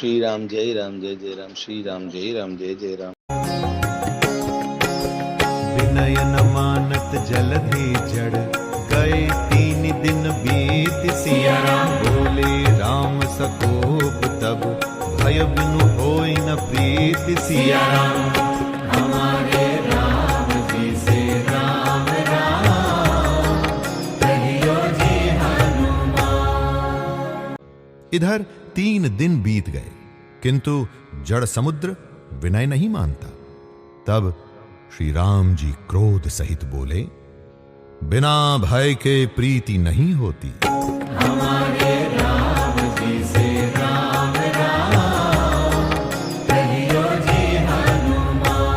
श्री राम जय राम श्री राम जय जय राम। विनय न मानत जलधि जड़, गए 3 दिन बीत सिया राम। बोले राम सकोप तब, भय बिनु होई न प्रीत सिया राम। हमारे राम जी से राम राम, कहियो जी हनुमान। इधर 3 दिन बीत गए, किंतु जड़ समुद्र विनय नहीं मानता। तब श्री राम जी क्रोध सहित बोले, बिना भय के प्रीति नहीं होती। हमारे राम जी से राम राम, कहियो जी हनुमान।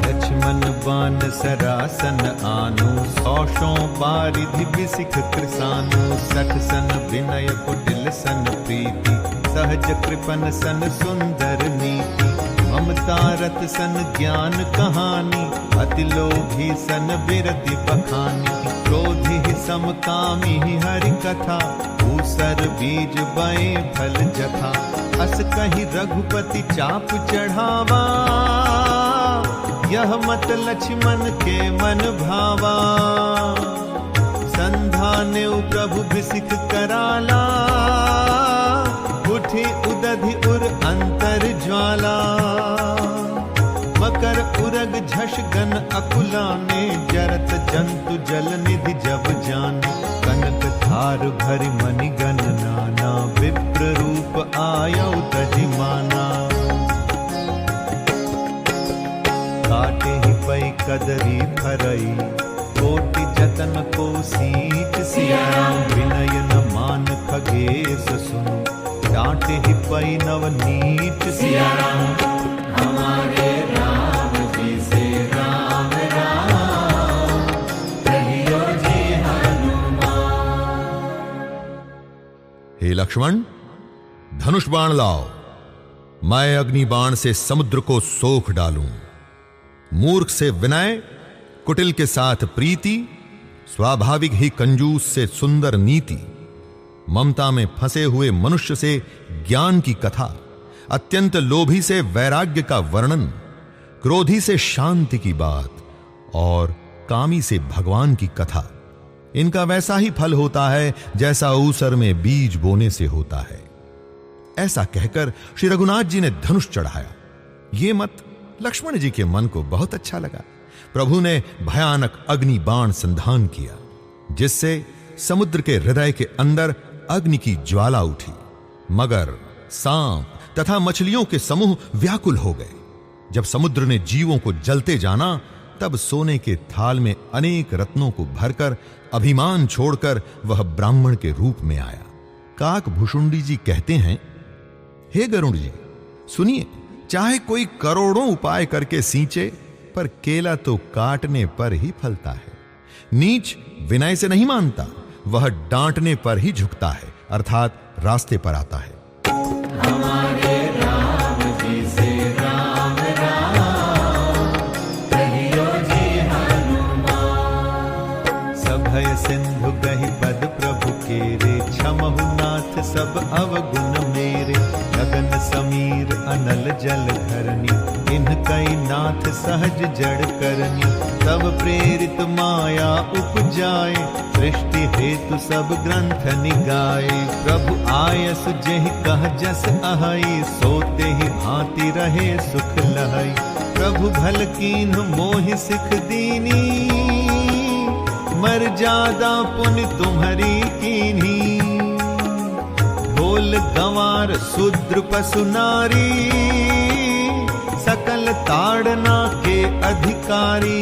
लक्ष्मण बान सरासन आनु, 100 बारिधि बिसिख कृसानु। 60 सन विनय कुटिल सन प्रीति, सहज कृपन सन सुंदर नीति। ममता रत सन ज्ञान कहानी, अति लोभी सन बिरति बखानी। क्रोधी समकामी हरि कथा, ऊसर बीज बए फल जथा। अस कहि रघुपति चाप चढ़ावा, यह मत लक्ष्मण के मन भावा। संधाने प्रभु बिसिख कराला, उठी उदधि उर अंतर ज्वाला। मकर उरग झष गन अकुलाने, जरत जंतु जल निधि जब जाने। कनक धार भरि मणि गण नाना, विप्र रूप आयौ तजिमाना। काटे ही पै कदरी फरई, कोटि जतन को सीच सिया राम। विनय न मान खगेश सुनो, डांटे ही पै नवनीत सिया राम। हमारे राम जी से राम राम, कहियो जी हनुमान। हे लक्ष्मण, धनुष बाण लाओ, मैं अग्नि बाण से समुद्र को सोख डालूं। मूर्ख से विनय, कुटिल के साथ प्रीति, स्वाभाविक ही कंजूस से सुंदर नीति। ममता में फंसे हुए मनुष्य से ज्ञान की कथा, अत्यंत लोभी से वैराग्य का वर्णन, क्रोधी से शांति की बात और कामी से भगवान की कथा। इनका वैसा ही फल होता है जैसा ऊसर में बीज बोने से होता है। ऐसा कहकर श्री रघुनाथ जी ने धनुष चढ़ाया। ये मत लक्ष्मण जी के मन को बहुत अच्छा लगा। प्रभु ने भयानक अग्नि बाण संधान किया, जिससे समुद्र के हृदय के अंदर अग्नि की ज्वाला उठी। मगर, सांप तथा मछलियों के समूह व्याकुल हो गए। जब समुद्र ने जीवों को जलते जाना, तब सोने के थाल में अनेक रत्नों को भरकर अभिमान छोड़कर वह ब्राह्मण के रूप में आया। काक भुषुंडी जी कहते हैं, हे गरुड़ जी, सुनिए, चाहे कोई करोड़ों उपाय करके सींचे, पर केला तो काटने पर ही फलता है। नीच विनय से नहीं मानता, वह डांटने पर ही झुकता है, अर्थात रास्ते पर आता है। हमारे राम जी से राम राम, कहियो जी हनुमान। सभय सिंधु गहि पद प्रभु केरे, क्षमहु नाथ सब अवगुण मेरे। गगन समीर अनल जल धरनी, इनकई नाथ सहज जड़ करनी। तब प्रेरित माया उपजाए, सृष्टि हेतु सब ग्रंथ निगाए। प्रभु आयस जेहि कह जस अहई, सोते ही भांति रहे सुख लहई। प्रभु भल कीन्ह मोहि सिख दीनी, मर्यादा पुनि तुम्हारी कीन्ही। ढोल गंवार शूद्र पशु नारी, सकल ताड़ना के अधिकारी।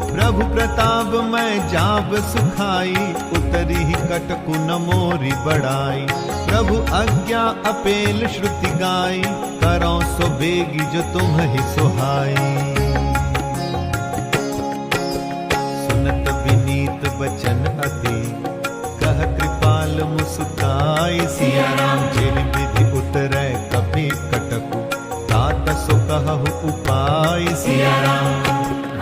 प्रभु प्रताप मैं जाब सुखाई, उतरी कटकु न मोरी बड़ाई। प्रभु आज्ञा अपेल श्रुति गाई, करो सो बेगी जो तुम ही सुहाई। सुनत विनीत बचन अति, कह कृपाल मुस्काई। सिया राम जेहि विधि उतरै कपि कटकु, तात सो कहु उपाय। सिया राम,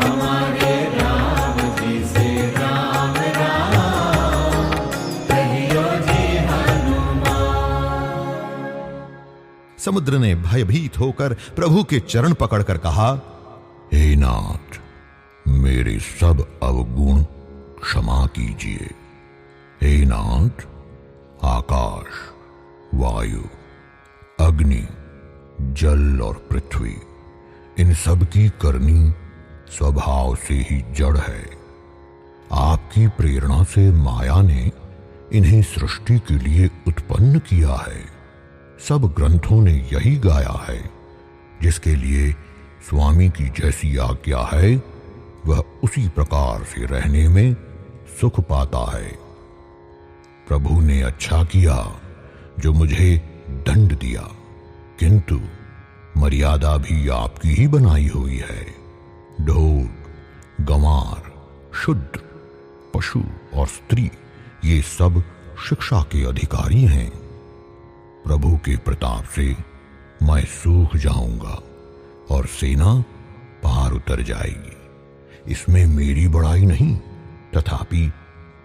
हमारे राम जी से राम राम, कहियो जी हनुमान। समुद्र ने भयभीत होकर प्रभु के चरण पकड़कर कहा, हे नाथ, मेरे सब अवगुण क्षमा कीजिए। हे नाथ, आकाश, वायु, अग्नि, जल और पृथ्वी, इन सब की करनी स्वभाव से ही जड़ है। आपकी प्रेरणा से माया ने इन्हें सृष्टि के लिए उत्पन्न किया है। सब ग्रंथों ने यही गाया है। जिसके लिए स्वामी की जैसी आज्ञा है वह उसी प्रकार से रहने में सुख पाता है। प्रभु ने अच्छा किया जो मुझे दंड दिया, किंतु मर्यादा भी आपकी ही बनाई हुई है। ढोल, गंवार, शूद्र, पशु और स्त्री ये सब शिक्षा के अधिकारी हैं। प्रभु के प्रताप से मैं सूख जाऊंगा और सेना पार उतर जाएगी। इसमें मेरी बड़ाई नहीं, तथापि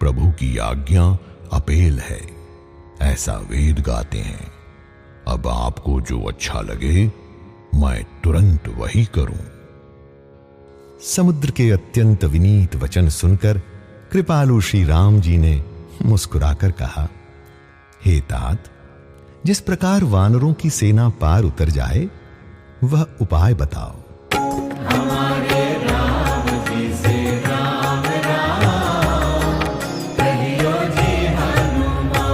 प्रभु की आज्ञा अपेल है, ऐसा वेद गाते हैं। अब आपको जो अच्छा लगे मैं तुरंत वही करूं। समुद्र के अत्यंत विनीत वचन सुनकर कृपालु श्री राम जी ने मुस्कुराकर कहा, हे तात, जिस प्रकार वानरों की सेना पार उतर जाए वह उपाय बताओ। हमारे राम जी से राम राम कहियो जी हनुमान।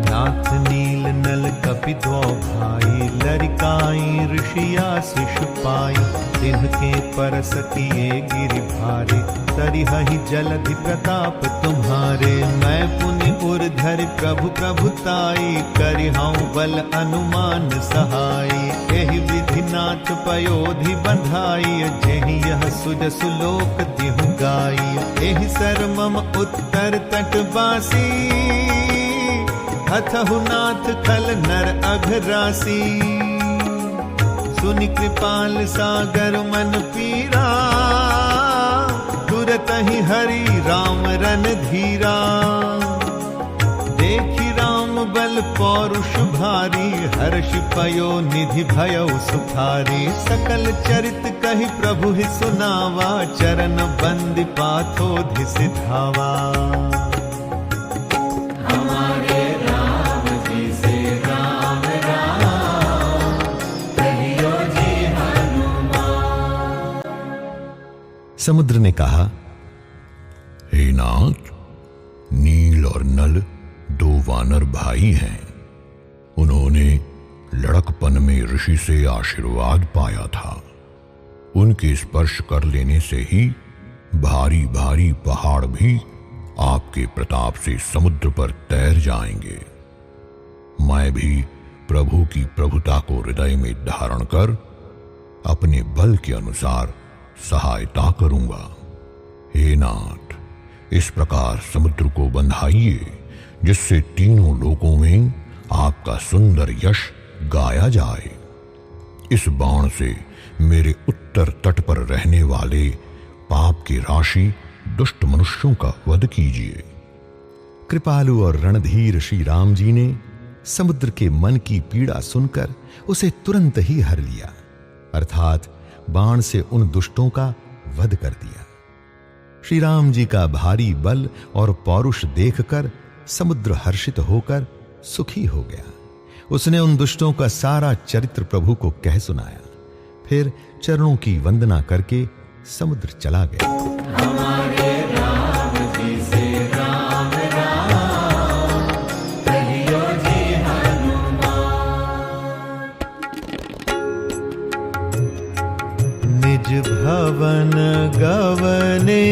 नाथ नील नल कपि द्वौ भाई, लरिकाई ऋषिया शिशुपाई। तिन्हके परस किए गिरि भारे, तरिहहि जलधि प्रताप तुम्हारे। मैं पुनि उर्धर प्रभु प्रभुताई, करिहउँ बल अनुमान सहाई। एहि विधि नाथ पयोधि बंधाई, जेहि यह सुजसु लोक तिहु गाई। एहि सर मम उत्तर तट बासी, हथहु नाथ खल नर अघरासी। सुनि कृपाल सागर मन पीरा, तुरत ही हरि राम रन धीरा। देखि राम बल पौरुष भारी, हर्ष पयो निधि भयो सुखारी। सकल चरित कहि प्रभु ही सुनावा, चरण बंदि पाथो सिधावा। हमारे राम जी से राम राम कहियो जी हनुमान। समुद्र ने कहा, हे नाथ, नील और नल दो वानर भाई हैं। उन्होंने लड़कपन में ऋषि से आशीर्वाद पाया था। उनके स्पर्श कर लेने से ही भारी भारी पहाड़ भी आपके प्रताप से समुद्र पर तैर जाएंगे। मैं भी प्रभु की प्रभुता को हृदय में धारण कर अपने बल के अनुसार सहायता करूंगा। हे नाथ, इस प्रकार समुद्र को बंधाइए जिससे तीनों लोकों में आपका सुंदर यश गाया जाए। इस बाण से मेरे उत्तर तट पर रहने वाले पाप की राशि दुष्ट मनुष्यों का वध कीजिए। कृपालु और रणधीर श्री राम जी ने समुद्र के मन की पीड़ा सुनकर उसे तुरंत ही हर लिया, अर्थात बाण से उन दुष्टों का वध कर दिया। श्री राम जी का भारी बल और पौरुष देखकर समुद्र हर्षित होकर सुखी हो गया। उसने उन दुष्टों का सारा चरित्र प्रभु को कह सुनाया। फिर चरणों की वंदना करके समुद्र चला गया। हमारे राम जी से राम राम कहियो जी हनुमान। निज भवन गवने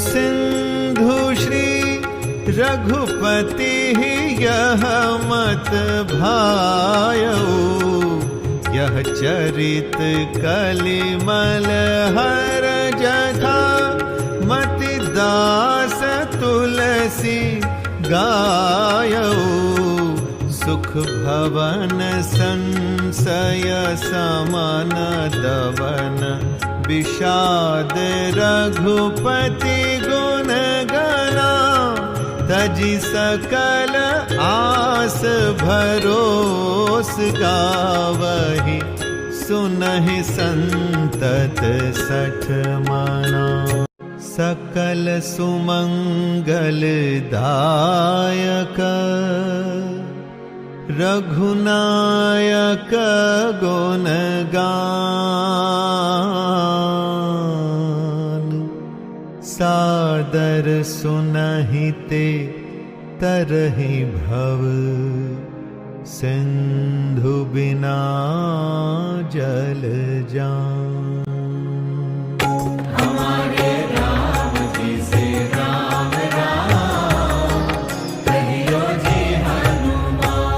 सिंधु श्री, रघुपति यह मत भायो। यह चरित कलिमल हर जथा, मति दास तुलसी गायो। सुख भवन संशय समन दवन, विषाद रघुपति गुण गना। तजि सकल आस भरोसा, होस गावहि सुनहि संतत सठ माना। सकल सुमंगल दायक रघुनायक गुण गान। सादर सुनहि ते तरहि भव सिंधु बिना जल जान। हमारे राम जी से राम राम कहियो जी हनुमान।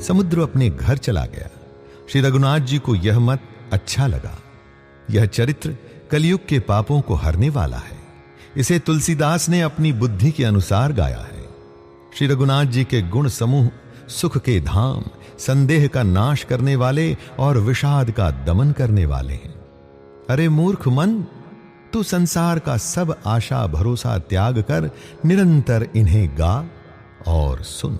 समुद्र अपने घर चला गया। श्री रघुनाथ जी को यह मत अच्छा लगा। यह चरित्र कलयुग के पापों को हरने वाला है। इसे तुलसीदास ने अपनी बुद्धि के अनुसार गाया है। श्री रघुनाथ जी के गुण समूह सुख के धाम, संदेह का नाश करने वाले और विषाद का दमन करने वाले हैं। अरे मूर्ख मन, तू संसार का सब आशा भरोसा त्याग कर निरंतर इन्हें गा और सुन।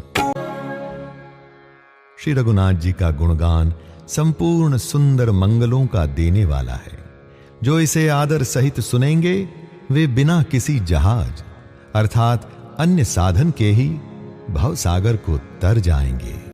श्री रघुनाथ जी का गुणगान संपूर्ण सुंदर मंगलों का देने वाला है। जो इसे आदर सहित सुनेंगे वे बिना किसी जहाज अर्थात अन्य साधन के ही भवसागर को तर जाएंगे।